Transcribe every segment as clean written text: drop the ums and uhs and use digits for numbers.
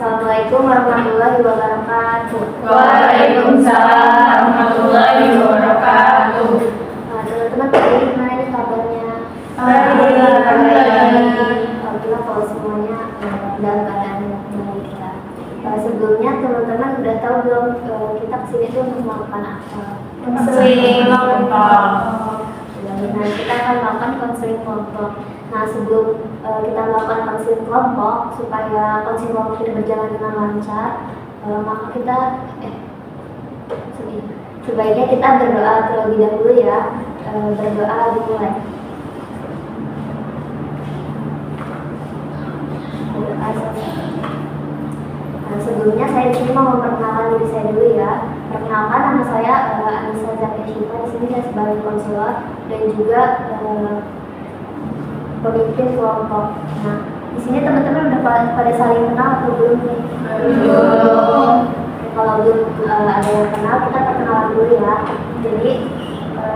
Assalamualaikum warahmatullahi wabarakatuh. Waalaikumsalam warahmatullahi wabarakatuh. Teman-teman, gimana nih kabarnya? Alhamdulillah kalau semuanya dalam keadaan baik ya. Sebelumnya teman-teman udah tahu belum kita kesini tuh untuk melakukan apa? Konseling kelompok. Nah, kita akan melakukan konseling kelompok. Nah, sebelum kita melakukan konseling kelompok, supaya konseling kelompok kita berjalan dengan lancar, maka kita sebaiknya kita berdoa terlebih dahulu ya. Berdoa dimulai. Nah, sebelumnya saya di sini mau memperkenalkan diri saya dulu ya. Perkenalkan, nama saya Anissa Zakia Syifa. Di sini saya sebagai konselor dan juga pemimpin kelompok. Nah, di sini teman-teman udah pada saling kenal atau belum nih? Belum. Kalau belum ada yang kenal, kita perkenalan dulu ya. Jadi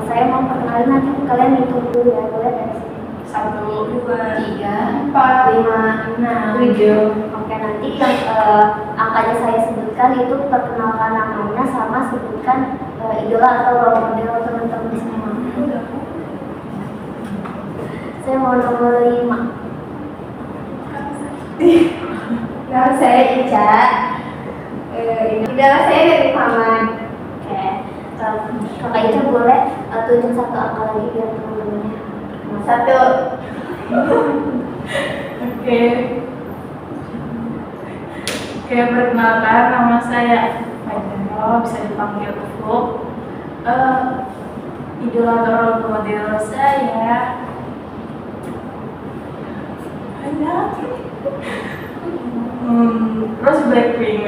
saya mau perkenalin, nanti kalian hitung dulu ya, boleh dari sini. 1, 2, 3, 4, 5, 6, 7. Oke, nanti yang angkanya saya sebutkan itu perkenalkan namanya sama sebutkan idola atau role model teman-teman semua. Saya mau nomor 5. Nama saya Ica. Idola saya dari Paman. Oke, Kakak Ica boleh tunjuk satu angka lagi biar teman-temannya. 1. Oke. Perkenalkan, nama saya Fajar, bisa dipanggil Ufuk. Idola atau role model saya Rose Blackpink.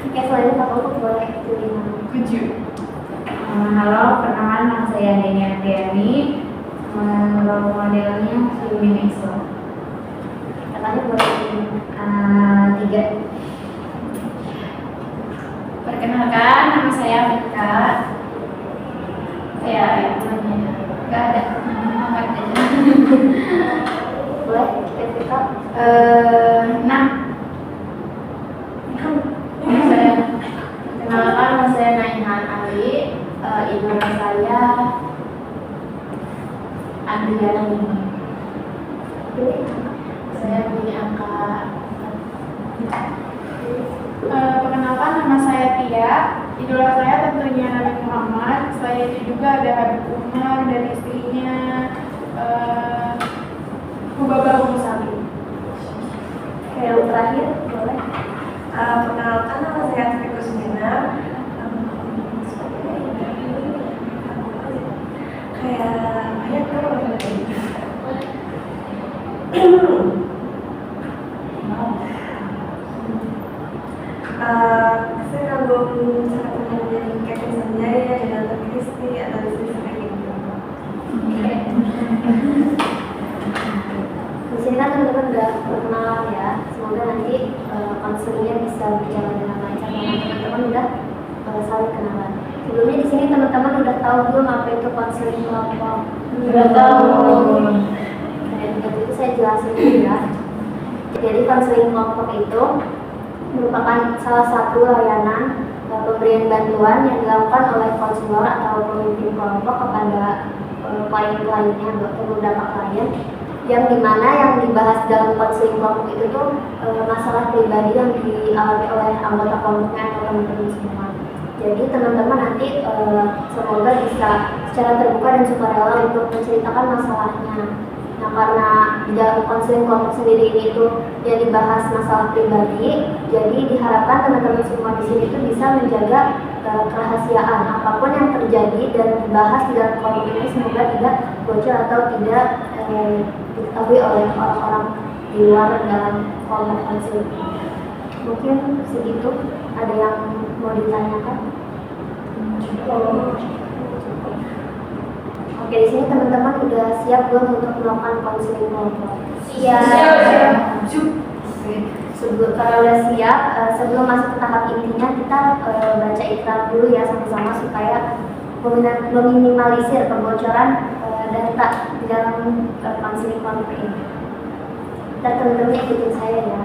Oke, selain Kakak Ufuk boleh pilih nama. 7. Halo, perkenalkan nama saya Deni Andriani. Role modelnya Swimming Expo. Kakaknya boleh pilih 3. Perkenalkan, nama saya Vika. Ya, namanya nggak ada. Angkat aja. boleh kita 6. Saya perkenalkan nama saya Naihan Ali. Idola saya Adriana Lima. pilih. Saya punya angka. Perkenalkan, nama saya Tia. Idola saya tentunya Nabi Muhammad. Selain itu juga ada Habib Umar dan istrinya Hubaba Musali. Oke, yang terakhir boleh. Perkenalkan, nama saya Tri Kusmina. Kayak banyak saya kagum sangat menjadi Kevin Sanjaya dan Tante Kristi atau istri saya gitu. Di sini kan teman-teman udah perkenalan ya. Semoga nanti konselingnya bisa berjalan dengan lancar karena teman-teman udah saling kenalan. Sebelumnya di sini teman-teman udah tahu belum apa itu konseling kelompok? Udah tahu. Dan itu saya jelasin dulu ya. Jadi konseling kelompok itu merupakan salah satu layanan pemberian bantuan yang dilakukan oleh konselor atau pemimpin kelompok kepada klien-kliennya atau beberapa klien, yang dimana yang dibahas dalam konseling kelompok itu tuh masalah pribadi yang dialami oleh anggota kelompoknya atau teman-teman semua. Jadi teman-teman nanti semoga bisa secara terbuka dan sukarela untuk menceritakan masalahnya. Nah, karena di dalam konseling kelompok sendiri ini itu yang dibahas masalah pribadi, jadi diharapkan teman-teman semua di sini itu bisa menjaga kerahasiaan apapun yang terjadi dan dibahas di dalam kelompok ini, semoga tidak bocor atau tidak diketahui oleh orang-orang di luar dalam kelompok konseling. Mungkin segitu. Ada yang mau ditanyakan? Oke, di sini teman-teman udah siap belum untuk melakukan konseling kelompok? Siap. Kalau udah siap, sebelum masuk ke tahap intinya kita baca ikrar dulu ya sama-sama supaya meminimalisir kebocoran data di dalam konseling kelompok ini. Ntar teman-teman ikutin saya ya.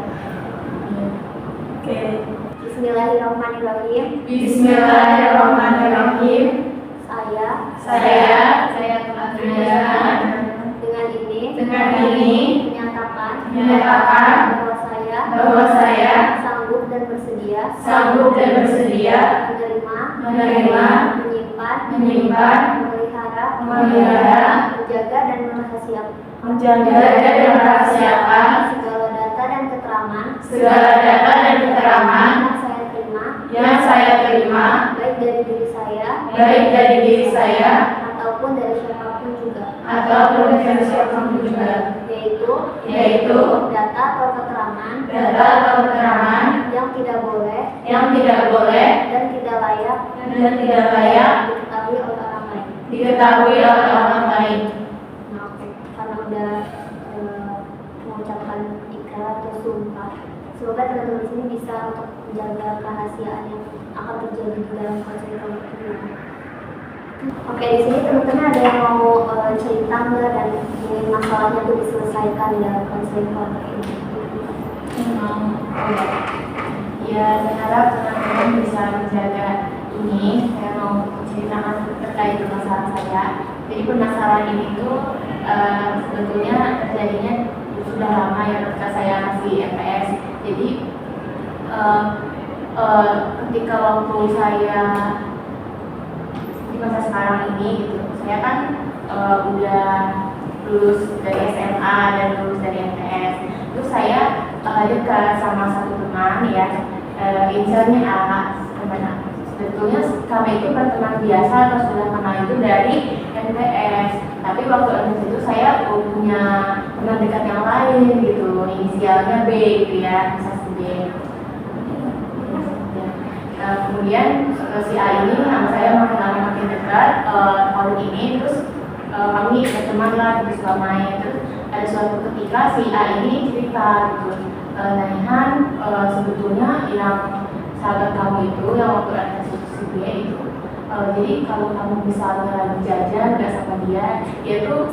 Oke. Bismillahirrahmanirrahim. Bismillahirrahmanirrahim. Saya Saya telah berusaha dengan ini menyatakan bahwa saya sanggup dan bersedia menerima, menyimpan, memelihara, menjaga dan merahasiakan segala data dan keterangan yang saya terima, baik dari diri saya ataupun dari siapapun juga, yaitu data atau keterangan yang tidak boleh dan tidak layak diketahui oleh orang lain. Nah, oke. Karena udah mengucapkan ikrar atau sumpah, semoga teman-teman di sini bisa untuk menjaga kerahasiaan yang akan terjadi di dalam konseling kelompok ini. Oke, di sini teman-teman ada yang mau cerita nggak dan ingin masalahnya itu diselesaikan dalam konseling kelompok ini? Ya, saya harap teman-teman bisa menjaga ini. Saya mau menceritakan terkait masalah saya. Jadi permasalahan ini tuh sebetulnya terjadinya sudah lama ya ketika saya masih MPS. Jadi ketika waktu saya di masa sekarang ini gitu, saya kan udah lulus dari SMA dan lulus dari MTS. Terus saya dekat sama satu teman ya, inisialnya A. Sebetulnya kami itu berteman biasa atau sudah kenal itu dari MTS. Tapi waktu MTS itu saya punya teman dekat yang lain gitu, inisialnya B gitu ya, bisa si B. Kemudian si A ini sama saya makin dekat tahun ini, terus kami berteman lah, terus suka main. Terus ada suatu ketika si A ini cerita gitu, Naihan, sebetulnya yang sahabat kamu itu yang waktu ada si B itu, jadi kalau kamu misalnya lagi jajan gak sama dia tuh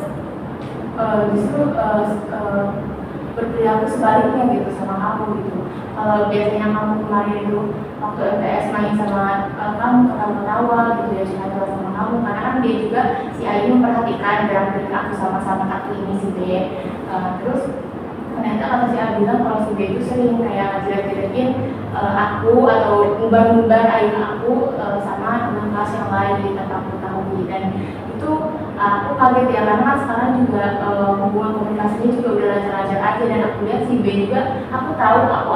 justru berperilaku sebaliknya gitu sama kamu gitu. Kalau biasanya kamu kemarin itu waktu MTS main sama kamu ketawa-ketawa gitu ya, cerita sama kamu, karena kan dia juga si A ini memperhatikan gerak-gerik aku sama aku ini si B. Terus ternyata kata si A bilang kalau si B itu sering kayak jelek-jelekin aku atau ngumbar-ngumbar aib aku sama teman kelas yang lain di tempat aku tahu. Dan itu aku kaget ya, karena sekarang juga hubungan komunikasinya juga udah lancar-lancar aja. Dan aku lihat si B juga, aku tahu aku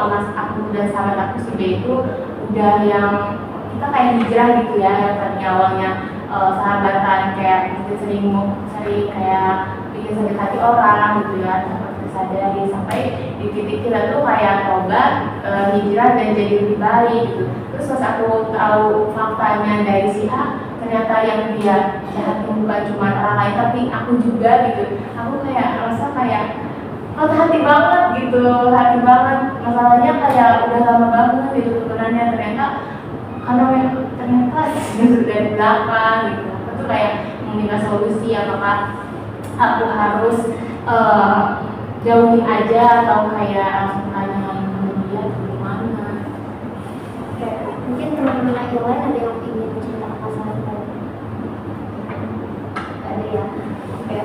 dan sahabat aku si B itu udah yang kita kayak hijrah gitu ya, yang tadinya awalnya sahabatan kayak mungkin sering kayak bikin sakit hati orang gitu ya, sadari sampai di titik kita tuh kayak tobat, hijrah dan jadi lebih baik gitu. Terus pas aku tahu faktanya dari si A, ternyata yang dia jahatin bukan cuma orang lain tapi aku juga gitu. Aku kayak rasa kayak hati banget gitu, hati banget. Masalahnya kayak udah lama banget gitu sebenarnya, ternyata gitu dari belakang gitu. Aku tuh kayak meminta solusi, apakah aku harus jauhin aja atau kayak langsung tanya dia gimana. Oke, mungkin teman-teman yang lain ada yang ingin menceritakan masalah ini? Ada ya. Oke,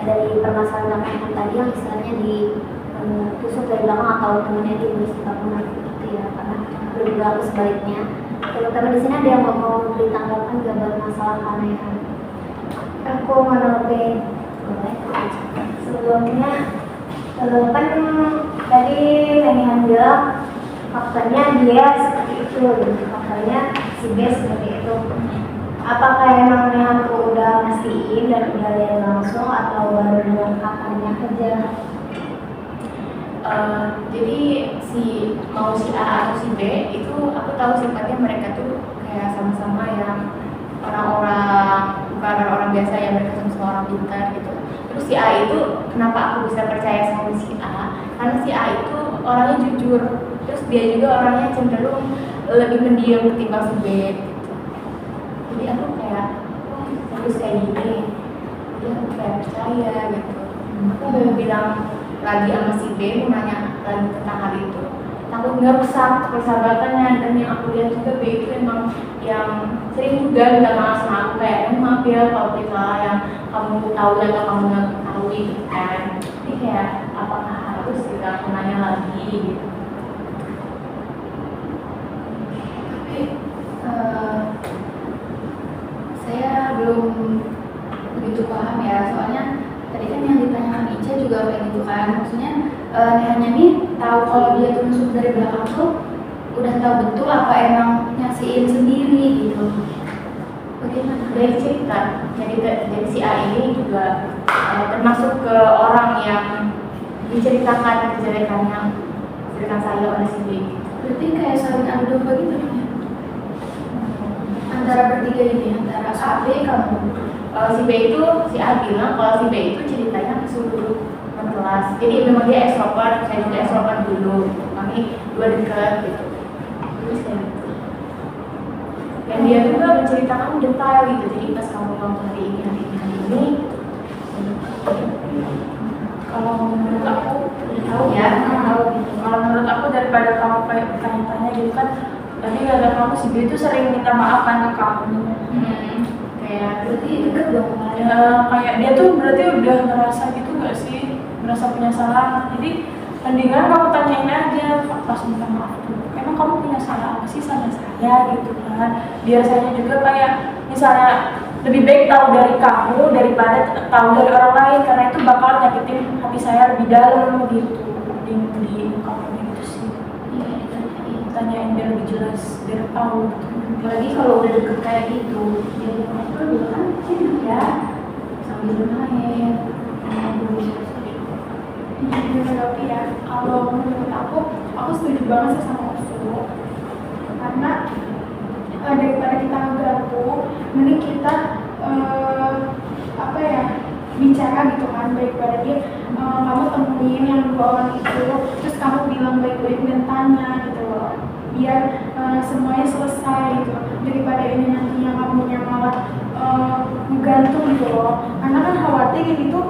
dari permasalahan yang tadi yang istilahnya ditusuk dari belakang atau temannya dimusikapun gitu ya, karena berlaku sebaliknya. Teman-teman di sini ada yang mau ditanggapan gak bermasalah keanehan? Aku menanggapi. Boleh. Sebelumnya kan tadi Naihan bilang faktanya dia seperti itu, faktanya si B seperti itu. Apakah emang Naihan tuh udah mastiin dan udah lihat langsung atau baru dengan katanya aja? Jadi si A atau si B itu aku tahu sifatnya mereka tuh kayak sama-sama yang orang-orang, bukan orang-orang biasa, yang mereka sama-sama orang pintar gitu. Terus si A itu kenapa aku bisa percaya sama si A? Karena si A itu orangnya jujur, terus dia juga orangnya cenderung lebih pendiam ketimbang si B gitu. Jadi aku kayak terus kayak gini, jadi aku kayak percaya gitu. Aku mau bilang lagi sama si B mau nanya lagi tentang hal itu, takut nggak rusak persahabatannya. Dan yang aku lihat juga B itu emang yang sering juga minta maaf sama aku kayak maaf ya kalau salah yang kamu tahu atau kamu nggak tahu gitu kan. Jadi kayak apakah harus kita aku nanya lagi gitu. Tapi saya belum begitu paham ya, soalnya tadi kan yang ditanyakan Ica juga kayak gitu kan, maksudnya Nehannya nih tahu kalau dia tuh nusuk dari belakang tuh udah tahu betul apa emang nyaksiin sendiri gitu. Bagaimana? Dari cerita, jadi si A ini juga termasuk ke orang yang diceritakan kejelekannya saya oleh si B. Berarti kayak saling adu domba gitu dong ya? Antara bertiga ini, antara A, B, kamu. Kalau si B itu, si A bilang kalau si B itu ceritanya kesuruh kelas. Jadi memang dia extrovert, saya juga extrovert dulu. Kami dua dekat gitu. Terus kayak gitu. Dan dia juga menceritakan detail gitu. Jadi pas kamu ngomong hari ini. Kalau menurut aku Tahu ya, tahu gitu. kalau menurut aku daripada kamu kayak bertanya-tanya gitu kan, tadi kata kamu si B itu sering minta maaf kan ke kamu. Kayak Berarti deket dong. Kayak dia tuh berarti udah ngerasa gitu gak sih, merasa punya salah. Jadi mendingan kamu tanyain aja pas minta maaf tuh, emang kamu punya salah apa sih sama saya gitu kan. Biar saya juga kayak misalnya lebih baik tahu dari kamu daripada tahu dari orang lain, karena itu bakal nyakitin hati saya lebih dalam gitu. Di kamu gitu sih. Iya, Tanyain biar lebih jelas, biar tahu gitu. apalagi kalau udah deket kayak gitu, jadi ngobrol juga kan enak ya, sambil bermain, ngobrol. Tapi ya, kalau menurut aku setuju banget sih sama Osu, karena daripada kita ngeganggu, mending kita bicara gitu kan daripada dia kamu temuin yang dua orang itu, terus kamu bilang baik-baik dan tanya gitu loh, biar semuanya selesai gitu, daripada ini nantinya kamunya malah menggantung gitu loh, karena kan khawatir gitu.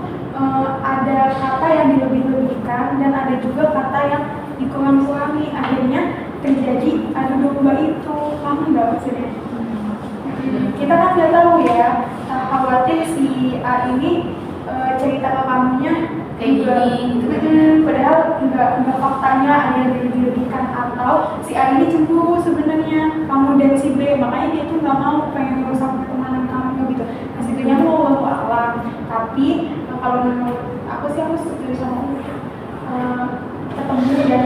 Ada kata yang dilebih-lebihkan dan ada juga kata yang dikurang-kurangi, akhirnya terjadi adu domba itu. Kamu nggak maksudnya? Kita kan nggak tahu ya, khawatir si A ini cerita ke kamunya Kayak juga, gini. padahal nggak faktanya ada yang dilebih-lebihkan, atau si A ini cemburu sebenarnya kamu dan si B, makanya dia tuh nggak mau pengen merusak pertemanan kamu gitu. Hasilnya mau wallahu a'lam, tapi kalau menurut aku sih aku setuju sama ketemu dan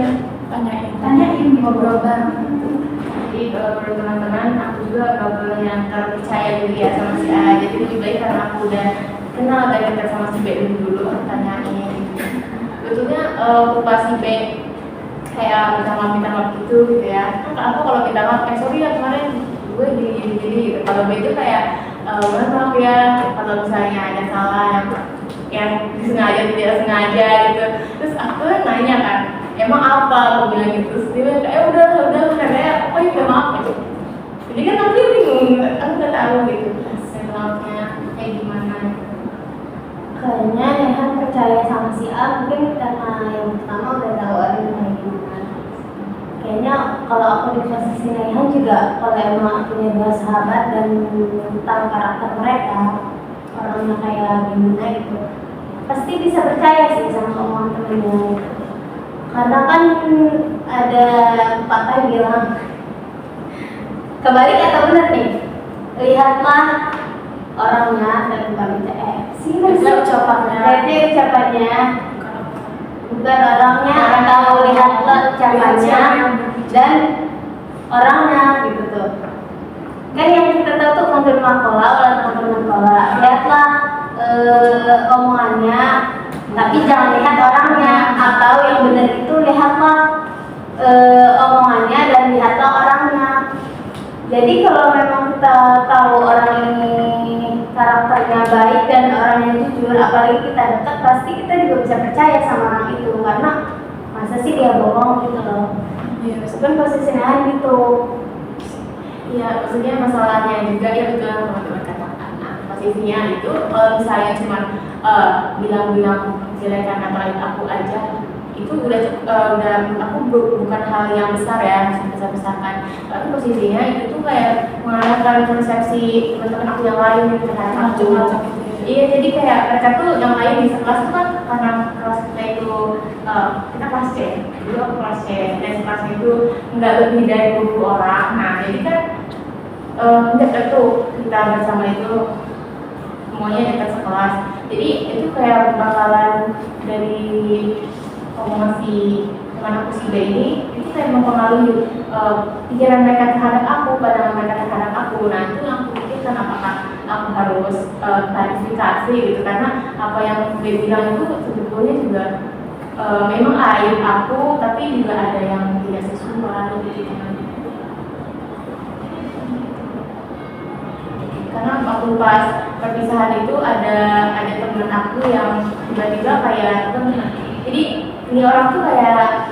tanyain ngobrol bareng. Jadi kalau menurut teman-teman, aku juga gak boleh yang terlalu percaya dulu ya sama si A. Jadi lebih baik karena aku udah kenal dan dekat sama si B dulu aku tanyain. Betulnya pas si B kayak minta maaf gitu ya. Kan aku kalau minta maaf, sorry ya kemarin gue gini gitu. Kalau B itu kayak maaf ya kalau misalnya ada salah yang disengaja tidak sengaja gitu. Terus aku nanya kan, emang apa? Aku bilang gitu. Terus dia bilang, udah katanya apa ya maaf gitu. Jadi kan aku bingung, aku nggak tahu gitu. Maafnya kayak gimana? Kayaknya Nehan percaya sama si A mungkin karena yang pertama udah tahu ada kayak gimana. Kayaknya kalau aku di posisi Nehan juga, kalau emang aku punya sahabat dan tahu karakter mereka, orangnya kayak gimana gitu, pasti bisa percaya sih sama omongan temennya gitu. Karena kan ada pepatah yang bilang, kebalik atau benar nih, lihatlah orangnya dan bukan ucapannya, bukan orangnya, atau lihatlah ucapannya dan orangnya gitu tuh. Kan yang kita tahu tuh konfirmakola, lihatlah omongannya, tapi jangan lihat orangnya. Atau yang benar itu lihatlah omongannya dan lihatlah orangnya. Jadi kalau memang kita tahu orang ini karakternya baik dan orangnya jujur, apalagi kita dekat, pasti kita juga bisa percaya sama orang itu, karena masa sih dia bohong gitu loh. Iya, Kan posisinya gitu. Iya, maksudnya masalahnya juga ya betul yang teman-teman katakan. Nah, posisinya itu kalau misalnya cuma bilang-bilang menjelekan apalagi aku aja, itu udah menurut aku bukan hal yang besar ya, besar-besarkan. Tapi posisinya itu tuh kayak mengarahkan persepsi teman-teman aku yang lain gitu terhadap aku. Macam-macam gitu ya. Iya, jadi kayak mereka tuh yang lain di sekelas tuh kan karena kelas kita itu kita kelas C, dulu aku kelas C, dan kelas itu nggak lebih dari 20 orang. Nah, jadi kan dekat tuh kita bersama itu semuanya dekat sekelas. Jadi itu kayak bakalan dari omongan si teman aku si B ini itu kayak mempengaruhi pikiran mereka terhadap aku, pandangan mereka terhadap aku. Nah, itu yang aku pikirkan apakah aku harus klarifikasi gitu, karena apa yang dia bilang itu sebetulnya juga memang aib aku, tapi juga ada yang tidak sesuai gitu. Karena waktu pas perpisahan itu ada teman aku yang tiba-tiba kayak jadi ini orang tuh kayak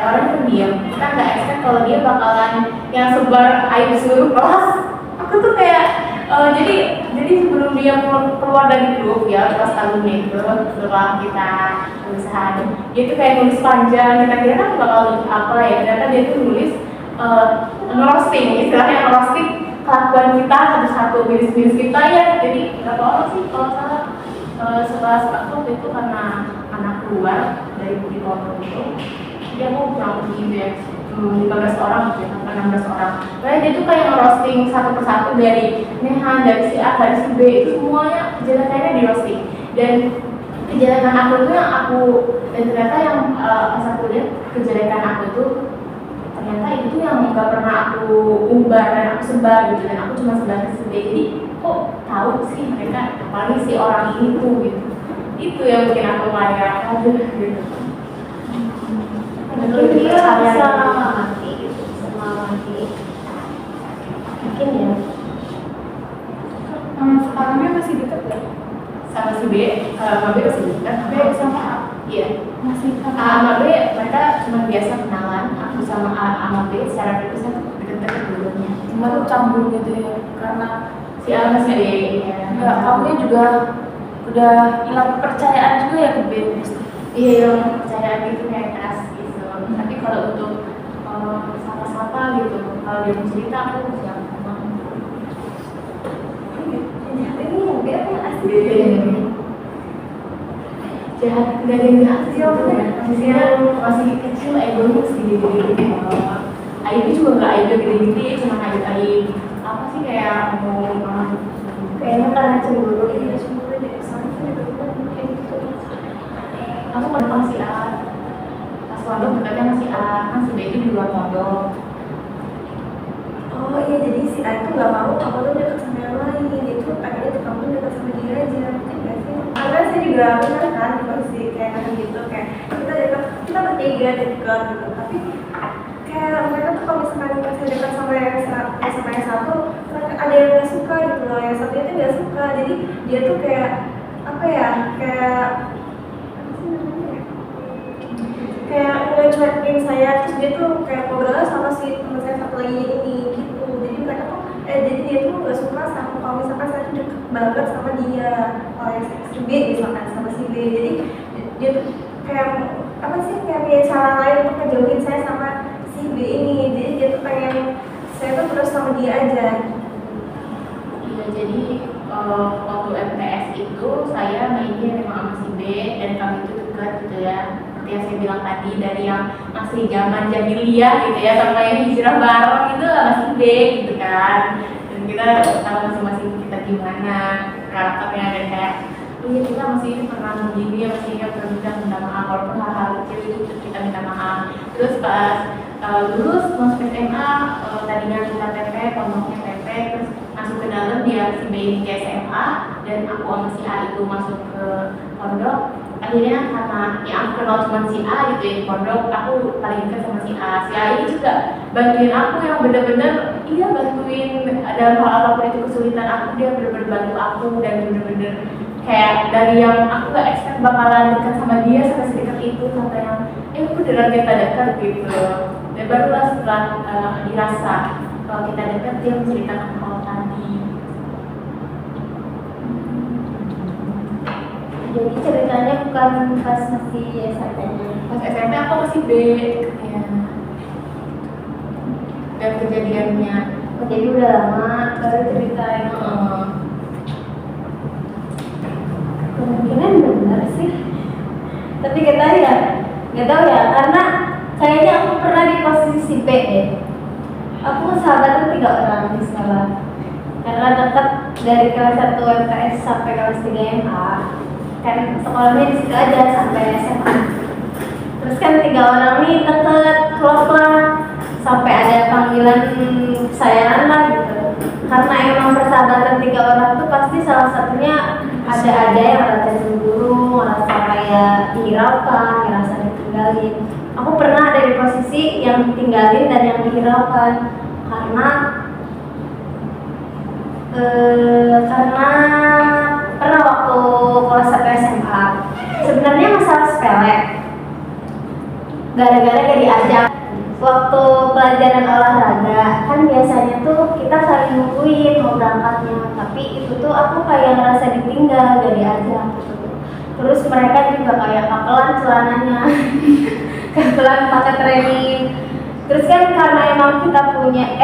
orang pendiam, kita nggak expect kalau dia bakalan yang sebar aib seluruh kelas. Aku tuh kayak jadi sebelum dia keluar dari grup ya kelas alumni itu, setelah kita perpisahan, dia tuh kayak nulis panjang, kita kira kan bakal apa ya, ternyata dia tuh nulis ngerosting, istilahnya ngerosting kelakuan kita satu bisnis kita ya. Jadi berapa orang sih kalau salah sekelas aku waktu itu karena anak keluar dari budi pondok itu, dia mau kurang lebih ya 15 orang gitu, 16 orang. Nah, dia tuh kayak ngerosting satu persatu dari Nehan, dari si A, dari si B, itu semuanya kejelekannya di roasting. Dan kejelekan aku itu yang aku, dan ternyata yang pas aku lihat kejelekan aku itu ternyata itu yang nggak pernah aku umbar dan aku sebar gitu, dan aku cuma sebar ke sendiri. Jadi kok tahu sih mereka, apalagi si orang ini tuh gitu. Itu yang bikin aku kayak aduh gitu. Mungkin dia bisa mati gitu, bisa mati. Mungkin ya. Sekarangnya masih dekat ya? Sama si B, sama B masih dekat. B sama A? Iya. Masih A sama B mereka cuma biasa kenalan. Aku sama A sama B secara terpisah deket-deket dulunya. cuma tuh cambung gitu ya, karena Si A sama si B ya. nggak, kamunya juga udah hilang kepercayaan juga ya ke B pasti. Iya, yang kepercayaan itu kayak keras gitu. Tapi kalau untuk sapa-sapa gitu, kalau dia mau cerita aku siap ngomong. Ini yang dia kan asli. Jahat, nggak ada yang jahat sih aku ya. Masih kecil egonya segede-gede. Aibnya juga nggak aib gede-gede, cuma aib apa sih kayak mau Kayaknya karena cemburu Iya, gitu. cemburu dari sana sih benar kayak gitu. aku pondok masih A, pas pondok dekatnya masih A, kan si B itu di luar pondok. Oh iya, jadi si A itu nggak mau kamu tuh deket sama yang lain, dia tuh pengennya tuh kamu deket sama dia aja, mungkin nggak sih? Karena saya juga benar kan di posisi kayak gitu, kayak kita deket, kita bertiga deket gitu, tapi kayak mereka tuh kalau misalkan saya dekat sama yang satu, ada yang nggak suka gitu loh, yang satunya tuh nggak suka, jadi dia tuh kayak apa ya, kayak ngecuekin saya, terus dia tuh kayak ngobrol sama si teman saya satu lagi ini gitu. Jadi mereka tuh jadi dia tuh nggak suka sama kalau misalkan saya tuh deket banget sama dia, kalau yang si B misalkan sama si B. Jadi dia tuh kayak apa sih, kayak punya cara lain untuk ngejauhin saya sama si B ini. Jadi dia tuh pengen saya tuh terus sama dia aja. Iya, jadi waktu MTS itu saya mainnya memang sama si B dan kami itu dekat gitu ya. Seperti yang saya bilang tadi, dari yang masih zaman jahiliyah gitu ya, sampai yang hijrah bareng itu sama si B gitu kan. Dan kita tahu masing-masing kita gimana karakternya, dan kayak iya kita masih pernah membeli dia, masih ingat pernah minta maaf walaupun hal-hal kecil itu kita minta maaf. Terus pas lulus masuk SMA, tadinya kita PP, pondoknya PP, terus masuk ke dalam dia si B ini ke SMA dan aku sama si A itu masuk ke pondok. Akhirnya karena ya aku kenal cuma si A gitu ya di pondok, aku paling dekat sama si A. Si A ini juga bantuin aku yang bener-bener, iya bantuin dalam hal apapun itu kesulitan aku, dia bener-bener bantu aku dan bener-bener kayak dari yang aku gak expect bakalan dekat sama dia sampai sedekat itu, sampai yang beneran kita dekat gitu. Dan barulah setelah dirasa kalau kita dekat, dia menceritakan hal tadi. Jadi ceritanya bukan pas masih SMP-nya. Pas SMP aku masih B ya. Dan kejadiannya Jadi udah lama baru ceritain. Kemungkinan benar sih. Tapi nggak tahu ya, karena kayaknya aku pernah di posisi B deh. Aku sahabatnya 3 orang di sekolah. Karena dekat dari kelas 1 MTS sampai kelas 3 MA. Kan sekolahnya di situ aja sampai SMA. Terus kan 3 orang nih deket, klop lah. Sampai ada panggilan sayangan lah gitu. Karena emang persahabatan 3 orang tuh pasti salah satunya ada aja yang merasa cemburu, merasa kayak dihiraukan, ngerasa ditinggalin. Aku pernah ada di posisi yang ditinggalin dan yang dihiraukan karena pernah waktu kelas 1 SMA. Sebenarnya masalah sepele. Gara-gara gak diajak waktu pelajaran olahraga, kan biasanya tuh kita saling nungguin mau berangkatnya, tapi itu tuh aku kayak ngerasa ditinggal, gak diajak gitu. Terus mereka juga kayak kapelan celananya, kapelan pakai training. Terus kan karena emang kita punya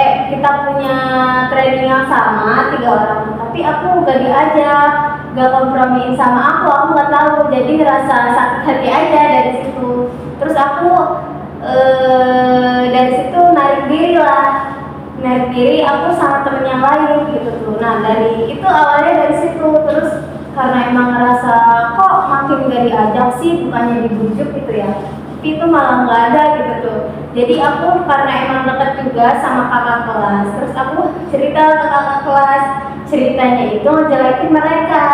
training yang sama 3 orang, tapi aku gak diajak, gak kompromiin sama aku gak tahu, jadi ngerasa sakit hati aja dari situ. Terus aku dari situ narik diri aku sama temen yang lain gitu tuh. Nah dari itu awalnya dari situ, terus karena emang ngerasa kok makin gak diajak sih, bukannya dibujuk gitu ya, tapi itu malah nggak ada gitu tuh. Jadi aku karena emang deket juga sama kakak kelas, terus aku cerita ke kakak kelas, ceritanya itu ngejelekin mereka,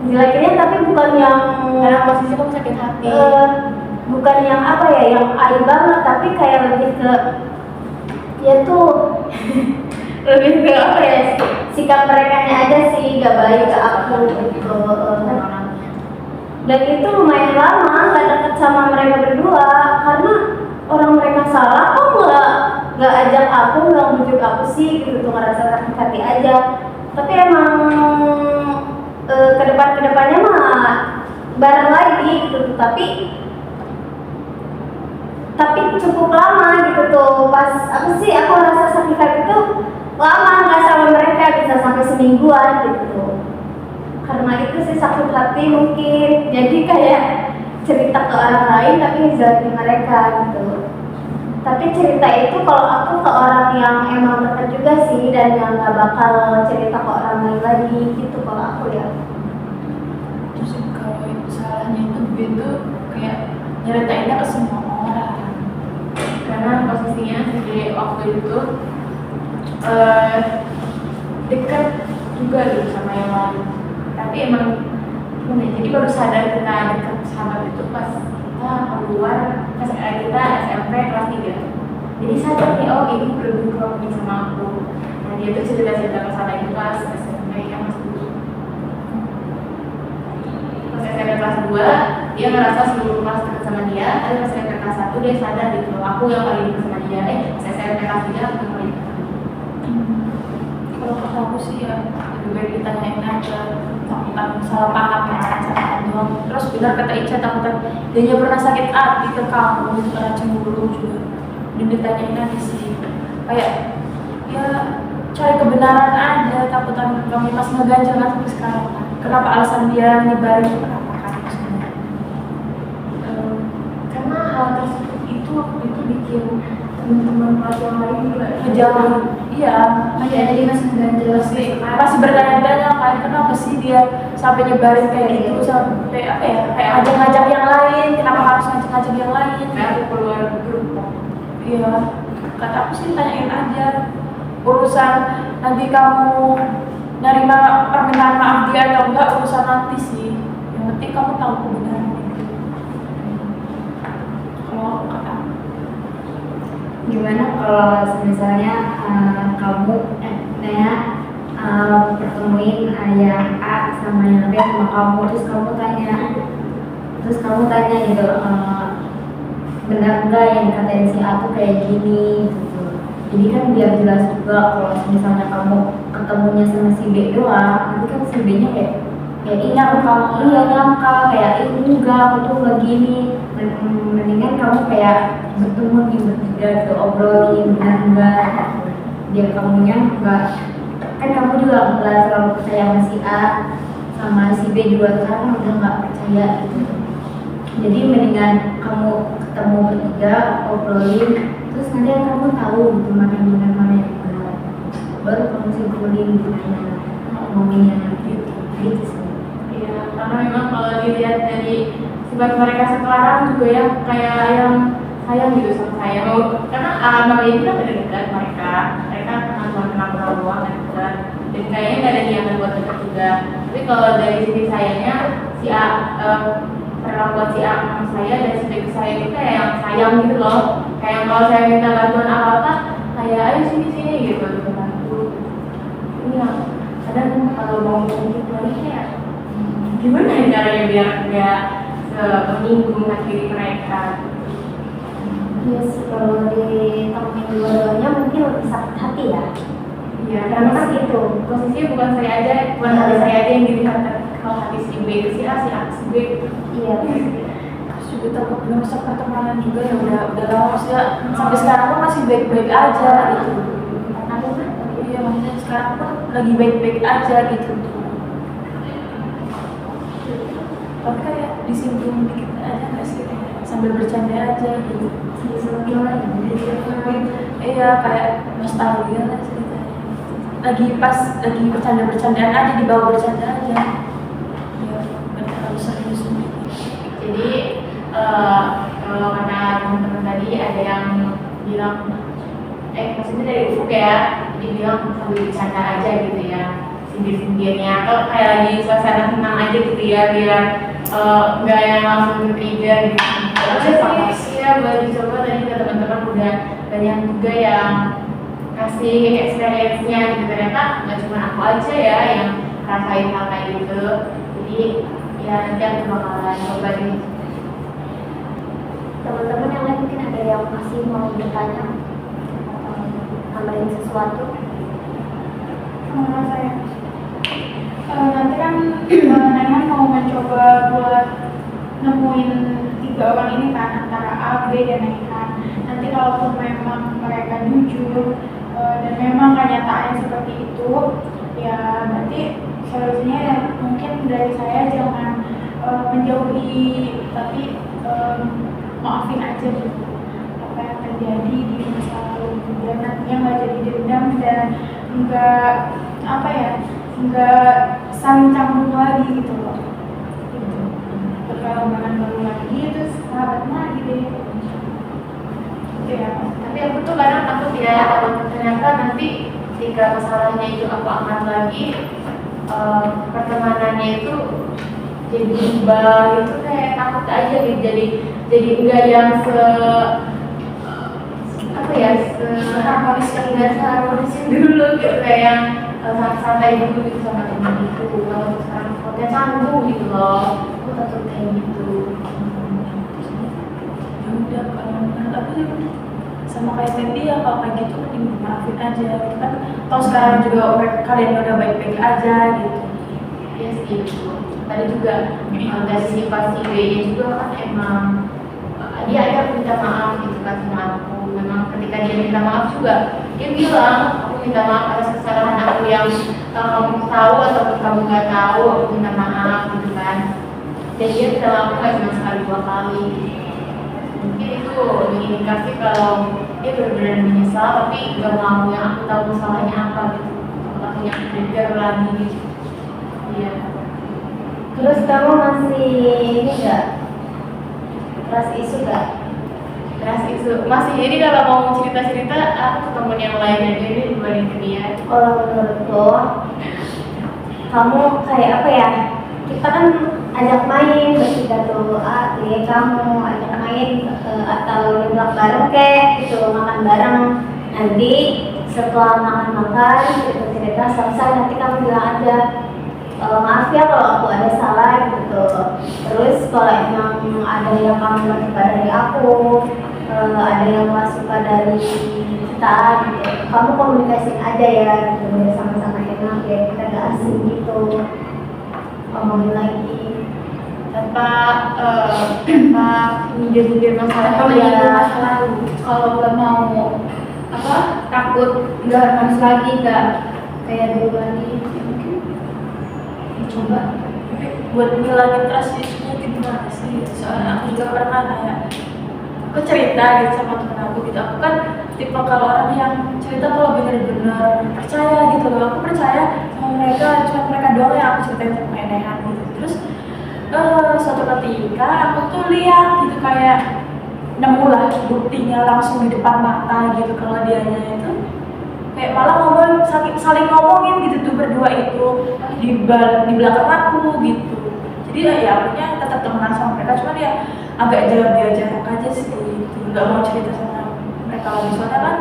ngejelekinnya tapi bukan yang karena posisi kamu sakit hati. Bukan yang apa ya, yang aib banget, tapi kayak lebih ke ya tuh lebih ke apa ya, sikap mereka aja sih gak baik ke aku gitu. Dan itu lumayan lama gak deket sama mereka berdua karena orang mereka salah kok gak ajak aku, gak bujuk aku sih gitu tuh, ngerasa sakit hati aja. Tapi emang kedepannya mah bareng lagi gitu, tapi cukup lama gitu tuh. Pas aku rasa sakit hati tuh lama, nggak sama mereka bisa sampai semingguan gitu tuh. Karena itu sih sakit hati mungkin, jadi kayak cerita ke orang lain tapi ngejelekin mereka gitu. Tapi cerita itu kalau aku ke orang yang emang dekat juga sih, dan yang nggak bakal cerita ke orang lain lagi gitu kalau aku ya. Terus kalau salahnya itu gitu kayak nyeritainnya ke semua orang, karena posisinya di waktu itu dekat juga gitu sama yang lain. Tapi emang jadi baru sadar kita dekat sahabat itu pas kita keluar, pas kita SMP kelas 3. Jadi sadar nih, oh ini berkompromi sama aku. Nah dia tuh cerita-cerita ke sana itu pas SMP yang kelas 7. Pas SMP kelas 2 dia ngerasa seluruh kelas dekat sama dia. Tapi pas SMP kelas 1 dia sadar gitu, aku yang paling dekat sama dia. Pas SMP kelas 3 aku yang paling dekat. Kalau kata aku sih ya lebih baik ditanyain aja, takutan salah paham ya, salah doang. Terus benar kata Ica, takutan dia pernah sakit hati ke kamu itu karena cemburu juga. Dan ditanyain aja sih, kayak ya cari kebenaran aja, takutan kamu pas ngeganjel kan sampai sekarang kan. Kenapa alasan dia nyebarin itu kenapa kan maksudnya? Karena hal tersebut itu waktu itu bikin teman-teman kelas yang lain juga ngejauhin. Iya, jadi masih ngeganjel masih bertanya-tanya kan kenapa sih dia sampai nyebarin kayak gitu, sampai apa ya, kayak ngajak-ngajak yang lain, kenapa harus ngajak-ngajak yang lain? Kayak aku keluar grup. Iya, kata aku sih tanyain aja, urusan nanti kamu nerima permintaan maaf dia atau enggak urusan nanti sih, yang penting kamu tahu kebenaran itu. Kalau kata aku. Gimana kalau misalnya kamu pertemuin yang A sama yang B sama kamu, terus kamu tanya gitu, benar enggak yang katain si A tuh kayak gini gitu. Jadi kan biar jelas juga kalau misalnya kamu ketemunya sama si B doang, nanti kan si B nya kayak nyangkal. Iya nyangkal kayak enggak, aku tuh nggak gini. Mendingan kamu kayak bertemu di bertiga gitu, obrolin benar enggak, biar kamunya enggak, kan kamu juga nggak terlalu percaya sama si A, sama si B juga sekarang udah nggak percaya gitu. Jadi mendingan kamu ketemu bertiga, obrolin, terus nanti kamu tahu gitu mana yang benar mana yang benar, baru kamu simpulin gimana ngomongnya gitu sih. Iya, karena memang kalau dilihat dari sifat mereka sekarang juga ya kayak yang sayang gitu sama saya. Karena nama ini kan udah dekat mereka cuma kenal doang kan dekat. Dan kayaknya nggak ada niatan buat dekat juga. Tapi kalau dari sisi sayangnya si A perlakuan si A sama saya dan si B ke saya itu kayak yang sayang gitu loh. Kayak kalau saya minta bantuan apa-apa, kayak ayo sini gitu bantu. Ini yang kadang kalau mau ngomong lagi kayak gimana ya caranya biar nggak menyinggung hati mereka. Iya sih, kalau ditemuin dua-duanya mungkin lebih sakit hati ya. Iya, Karena kan itu posisinya bukan saya aja, bukan hati saya aja yang dilihat, kalau hati si B ke si A, si A ke si B. iya. Terus juga takut merusak pertemanan juga ya udah lama maksudnya sampai sekarang pun masih baik-baik aja gitu. Aku kan Iya maksudnya sekarang pun lagi baik-baik aja gitu. Tapi kayak disinggung dikit aja nggak sih, sambil bercanda aja gitu. Iya kayak nostalgia lah ceritanya. Lagi bercandaan aja, dibawa bercanda aja. Ya nggak terlalu serius. jadi kalau kata teman-teman tadi ada yang bilang maksudnya dari ufuk ya, dia bilang sambil bercanda aja gitu ya, sindir-sindirnya atau kayak lagi suasana tenang aja gitu ya, biar nggak yang langsung trigger gitu. Terus sih ya buat dicoba tadi ke teman-teman udah banyak juga yang kasih experience-nya gitu, ternyata nggak cuma aku aja ya yang rasain hal kayak gitu. Jadi ya nanti aku bakalan coba deh. Teman-teman yang lain mungkin ada yang masih mau bertanya atau nambahin sesuatu. Saya nanti kan Naihan mau mencoba buat nemuin 3 orang ini kan, antara A, B, dan Naihan. Nanti kalaupun memang mereka jujur dan memang kenyataannya seperti itu, ya berarti solusinya ya mungkin dari saya jangan menjauhi, tapi maafin aja gitu apa yang terjadi di masa lalu, dan nantinya nggak jadi dendam dan nggak nggak saling canggung lagi gitu loh, gitu. Perkembangan baru lagi terus sahabat lagi deh gitu ya. Tapi aku tuh kadang takut ya, ternyata nanti ketika masalahnya itu aku angkat lagi, pertemanannya itu jadi berubah itu, kayak takut aja gitu, jadi enggak yang harmonis dulu gitu, kayak yang santai dulu gitu sama teman itu. Kalau sekarang takutnya canggung gitu loh, aku takut kayak gitu. Ya udah, kalau menurut aku sih sama kayak tadi ya, kalau kayak gitu mending maafin aja gitu kan, toh sekarang juga kalian udah baik-baik aja gitu. Iya sih, betul. Tadi juga dari sifat si B nya juga kan emang dia ada minta maaf gitu kan sama aku. Memang ketika dia minta maaf juga dia bilang, aku minta maaf atas kesalahan aku yang kamu tahu ataupun kamu nggak tahu, aku minta maaf gitu kan. Dan dia minta maaf nggak cuma sekali 2 kali. Mungkin itu mengindikasi kalau dia benar-benar menyesal, tapi nggak mau yang aku tahu masalahnya apa gitu, takutnya trigger lagi gitu. Iya. Terus kamu masih ini nggak trust isu nggak? Trust isu masih, jadi kalau mau cerita-cerita aku ke temen yang lain aja deh dibanding ke dia. Kalau menurutku kamu kayak apa ya, kita kan ajak main bertiga tuh, kamu ajak main atau nyeblak bareng kayak gitu, makan bareng. Nanti setelah makan-makan cerita-cerita selesai, nanti kamu bilang aja, maaf ya kalau aku ada salah gitu. Terus kalau emang ada yang kamu gak suka dari aku, ada yang gak suka dari kita gitu, kamu komunikasiin aja ya gitu, biar sama-sama enak ya, kita gak asing gitu. ngomongin lagi tanpa menyindir masalah tanpa menyinggung masa lalu. kalau nggak mau takut nggak harmonis lagi, nggak kayak dulu lagi, ya mungkin coba. Tapi buat ngilangin trust issue-nya itu gimana sih? Soalnya aku juga pernah kayak aku cerita gitu sama temen aku gitu. Aku kan tipe kalau orang yang cerita kalau benar-benar percaya gitu loh. Aku percaya sama mereka, cuma mereka doang yang aku ceritain tentang keanehan gitu. Terus suatu ketika aku tuh lihat gitu kayak nemulah buktinya langsung di depan mata gitu kalau dianya itu kayak malah ngomong saling ngomongin gitu tuh berdua itu di belakang aku gitu. Jadi ya akunya tetap temenan sama mereka, cuma dia agak jarak aja sih gitu. Nggak mau cerita sama mereka lagi soalnya kan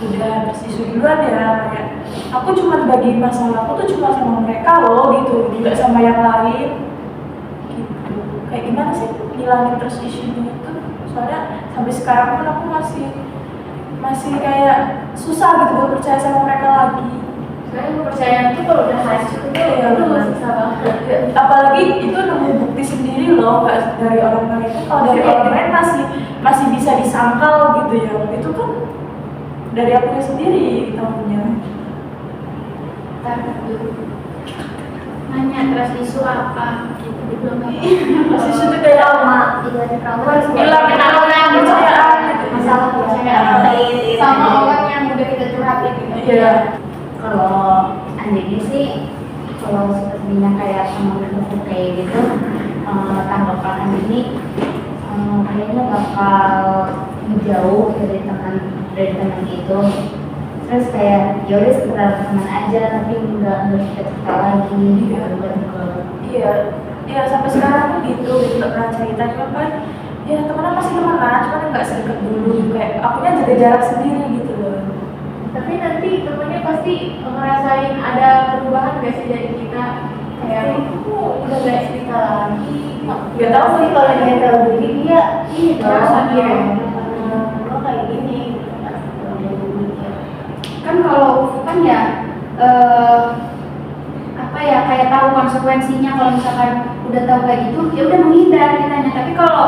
udah tersisu duluan ya, kayak aku cuma bagi masalah aku tuh cuma sama mereka loh gitu, nggak sama yang lain gitu. Kayak gimana sih ngilangin trust issue-nya itu? Soalnya sampai sekarang pun aku masih kayak susah gitu buat percaya sama mereka lagi. Sebenarnya kepercayaan itu kalau udah hancur itu ya udah susah banget. Apalagi itu nemu bukti sendiri loh, nggak dari orang lain. Itu kalau dari orang lain masih bisa disangkal gitu ya. Itu kan dari akunya sendiri tahunya. Nanya trust issue apa gitu belum. Trust issue itu kayak Trauma, ibaratnya trauma harus ngilangin orang kepercayaan gitu. masalah Kepercayaan. Sama orang yang udah kita curhatin gitu. Iya. Kalau Andini sih, kalau sepertinya kayak sama buku kayak gitu, tanggapan Andini kayaknya bakal menjauh dari teman itu. Terus kayak ya udah sekedar teman aja, tapi nggak kita cerita lagi. Iya sampai sekarang tuh gitu nggak pernah cerita, cuma kan ya temenan masih temenan, cuma kan nggak sedekat dulu. Kayak akunya jaga jarak sendiri gitu loh. Tapi nanti temennya pasti ngerasain ada perubahan gak sih dari kita, kayak udah gak cerita lagi. Gak tahu sih kalau dia tahu diri dia ini Merasa dia lo kayak gini Kan kalau kan ya apa ya kayak tahu konsekuensinya. Kalau misalkan udah tahu kayak gitu ya udah menghindar kitanya. Tapi kalau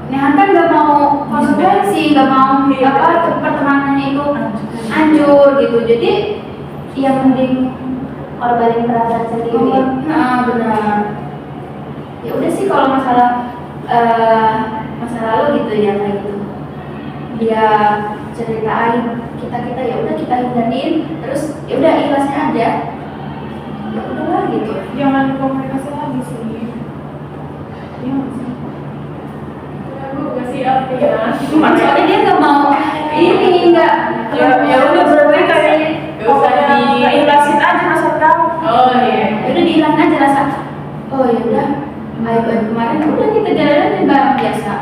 Nehan kan nggak mau konsekuensi, nggak mau pertemanannya itu hancur gitu. Jadi ya mending korbanin perasaan sendiri. Nah benar. Ya udah sih kalau masalah masa lalu gitu ya kayak gitu. Dia ceritain kita ya udah kita hindarin, terus ya udah ikhlasnya aja. Ya udahlah gitu. Jangan komunikasi lagi sih. Iya nggak sih? Aku gak siap ya. Soalnya dia nggak mau ini nggak. Ya udah berarti kayak Gak usah ikhlasin aja rasa kamu. Oh iya. Ya udah dihilangin aja rasa. Oh ya udah. Ayo kemarin udah kita jalan aja bareng biasa.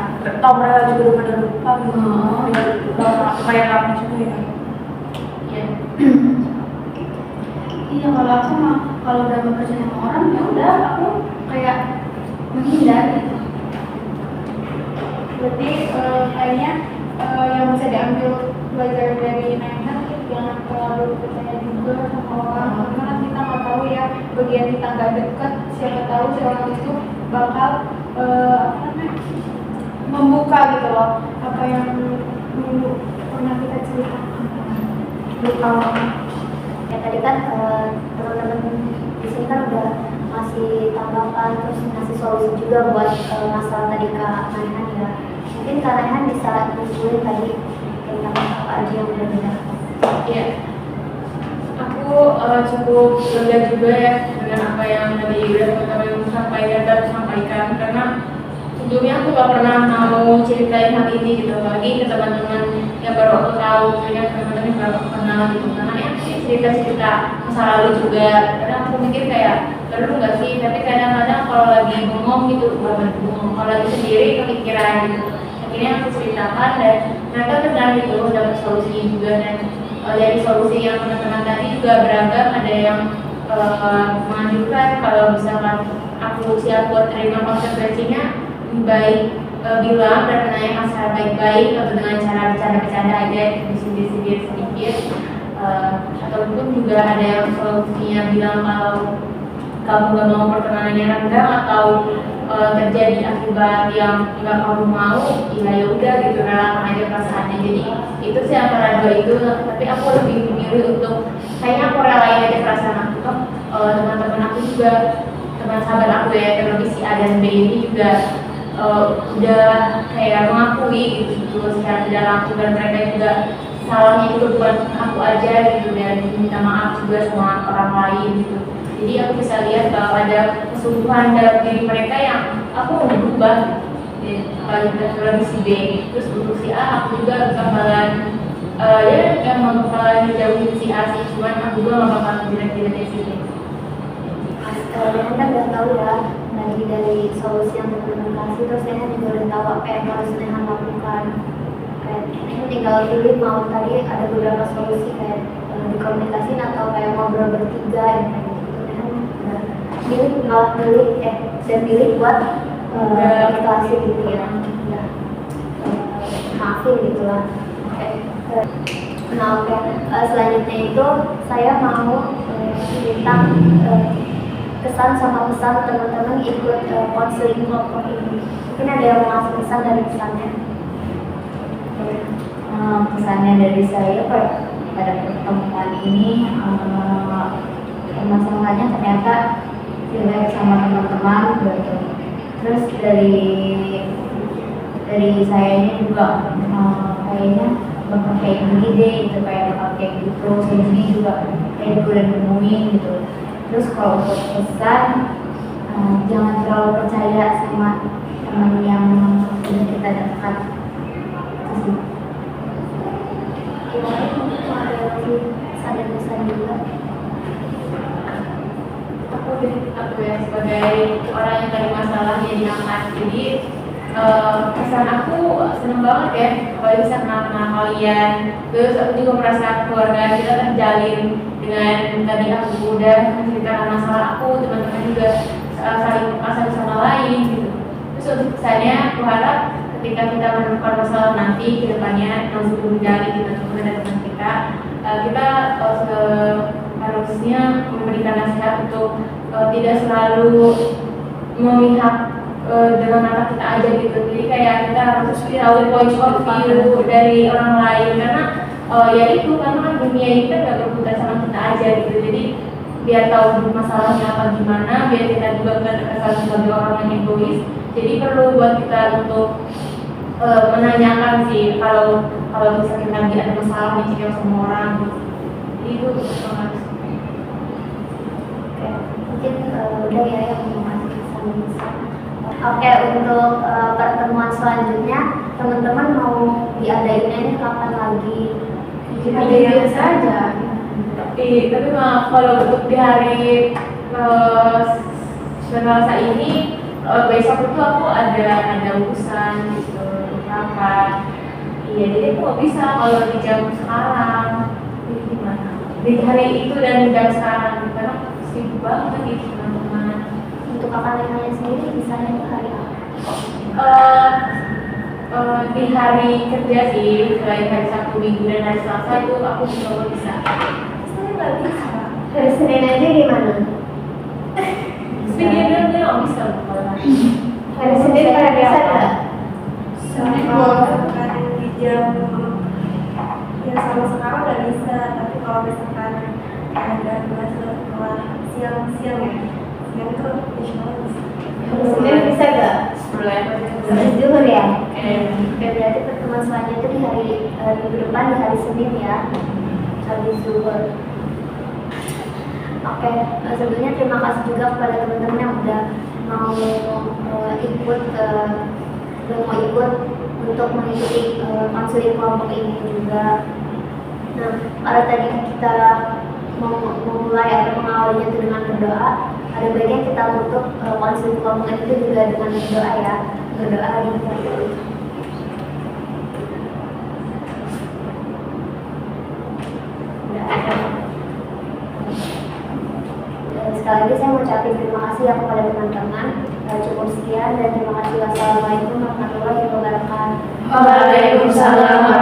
Tahu mereka juga udah pada lupa gitu. Oh. Ya, lumayan lama juga ya. Ya. Iya kalau aku mah kalau udah gak percaya sama orang ya udah aku kayak menghindar gitu. Berarti kayaknya yang bisa diambil belajar dari Nehan jangan terlalu percaya juga sama orang, karena kan kita nggak tahu ya bagian kita nggak dekat, siapa tahu si orang itu bakal membuka gitu loh apa yang dulu pernah kita ceritakan. Kalau ya tadi kan teman-teman di sini kan udah ngasih tanggapan terus ngasih solusi juga buat masalah tadi Kak Nehan ya. Mungkin Kak Nehan bisa usulin tadi tentang apa aja yang udah dibahas. Iya. Aku cukup lega juga ya dengan apa yang tadi udah teman-teman sampaikan karena sebelumnya aku gak pernah mau ceritain hal ini gitu, lagi ke teman-teman yang baru aku tahu, ya teman-teman yang baru aku kenal gitu, karena ya cerita-cerita masa lalu juga. Kadang aku mikir kayak perlu nggak sih, tapi kadang-kadang kalau lagi ngomong gitu kalau lagi sendiri kepikiran gitu. Akhirnya aku ceritakan dan mereka tenang gitu, dapat solusinya juga. Dan dari solusi yang teman-teman tadi juga beragam, ada yang menganjurkan kalau misalkan aku siap buat terima konsekuensinya, baik bilang dan menanyakan secara baik-baik atau dengan cara bercanda-bercanda aja, disindir-sindir sedikit, ataupun juga ada yang solusinya bilang kalau kamu nggak mau pertengahannya renggang atau terjadi akibat yang nggak kamu mau, ya udah gitu, relakan aja perasaannya. Jadi itu sih antara dua itu, tapi aku lebih memilih untuk kayaknya aku relain aja perasaan aku. Teman-teman aku juga, teman sahabat aku ya, terlebih si A dan B ini juga udah kayak mengakui gitu secara tidak langsung, dan mereka juga salahnya itu bukan aku aja gitu, dan minta maaf juga sama orang lain gitu. Jadi aku bisa lihat bahwa ada kesungguhan dalam diri mereka yang aku mau berubah. Apalagi si B, terus untuk si A aku juga bakalan ya emang bakalan jauhin si A sih, cuman aku juga gak bakalan jelek-jeleknya si B. Kalian kan udah tahu ya dari solusi yang teman-teman kasih, terus saya juga udah tahu apa yang harus Nehan lakukan. Kayak ini tinggal pilih mau tadi ada beberapa solusi kayak dikomunikasiin atau kayak ngobrol bertiga yang kayak gitu. Nehan pilih malah pilih dan pilih buat komunikasi gitu ya. Maafin gitu lah. Nah oke, selanjutnya itu saya mau minta kesan sama pesan teman-teman ikut konseling kelompok ini. Mungkin ada yang mau ngasih pesan dari pesannya? Pesannya dari saya pada pertemuan ini, permasalahannya ternyata relate sama teman-teman gitu. Terus dari saya ini juga kayaknya bakal kayak gini deh gitu, kayak bakal kayak gitu. Saya sini juga kayak udah nemuin gitu. Terus kalau untuk pesan, jangan terlalu percaya sama teman yang sudah kita dekat. Gimana itu ada lagi pesan juga? Aku ya sebagai orang yang dari masalah dia diangkat, jadi pesan aku seneng banget ya kalau bisa kenal kalian. Terus aku juga merasa keluarga kita terjalin dengan tadi aku udah menceritakan masalah aku, teman-teman juga saling satu sama lain gitu. Terus untuk pesannya aku harap ketika kita menemukan masalah nanti ke depannya yang sudah menjalin di teman-teman dan teman kita, kita harusnya memberikan nasihat untuk tidak selalu memihak dengan mata kita aja gitu. Jadi kayak kita harus tahu point of view dari orang lain, karena ya itu karena kan dunia ini kan gak berputar sama kita aja gitu. Jadi biar tahu masalahnya apa gimana, biar kita juga gak terkesan sebagai orang yang egois. Jadi perlu buat kita untuk menanyakan sih kalau misalnya lagi ada masalah nih cerita sama orang gitu. Jadi itu harus. Oke, mungkin udah ya yang mau ngasih pesan-pesan. Oke, untuk pertemuan selanjutnya teman-teman mau diadainnya ini kapan lagi? Ada biasa aja. Tapi maaf kalau untuk di hari Selasa ini besok itu aku ada urusan gitu, rapat. Iya, jadi aku nggak bisa kalau di jam sekarang. Jadi gimana? Di hari itu dan jam sekarang karena sibuk banget gitu teman-teman. Untuk kakak Lehanya sendiri misalnya itu hari apa? Di hari kerja sih, selain hari Sabtu, Minggu dan hari Selasa itu aku juga nggak bisa. Saya nggak bisa. Hari Senin aja gimana? Senin dan nggak bisa kalau Hari Senin pada bisa nggak? Senin kalau di jam ya sama sekarang nggak bisa, tapi kalau misalkan ada kelas siang-siang ya, siang itu insya Allah bisa. Hari Senin bisa nggak? Habis zuhur ya? Oke. Berarti pertemuan selanjutnya itu di hari minggu depan di hari Senin ya, habis zuhur. Oke, sebelumnya terima kasih juga kepada teman-teman yang udah mau ikut untuk mengikuti konseling kelompok ini juga. Nah, kalau tadi kita memulai atau mengawalinya itu dengan berdoa, ada baiknya kita tutup konseling kelompok itu juga dengan berdoa ya. Berdoa hari ini. Sekali lagi saya mau ucapin terima kasih ya kepada teman-teman. Cukup sekian dan terima kasih. Wassalamualaikum warahmatullahi wabarakatuh. Waalaikumsalam.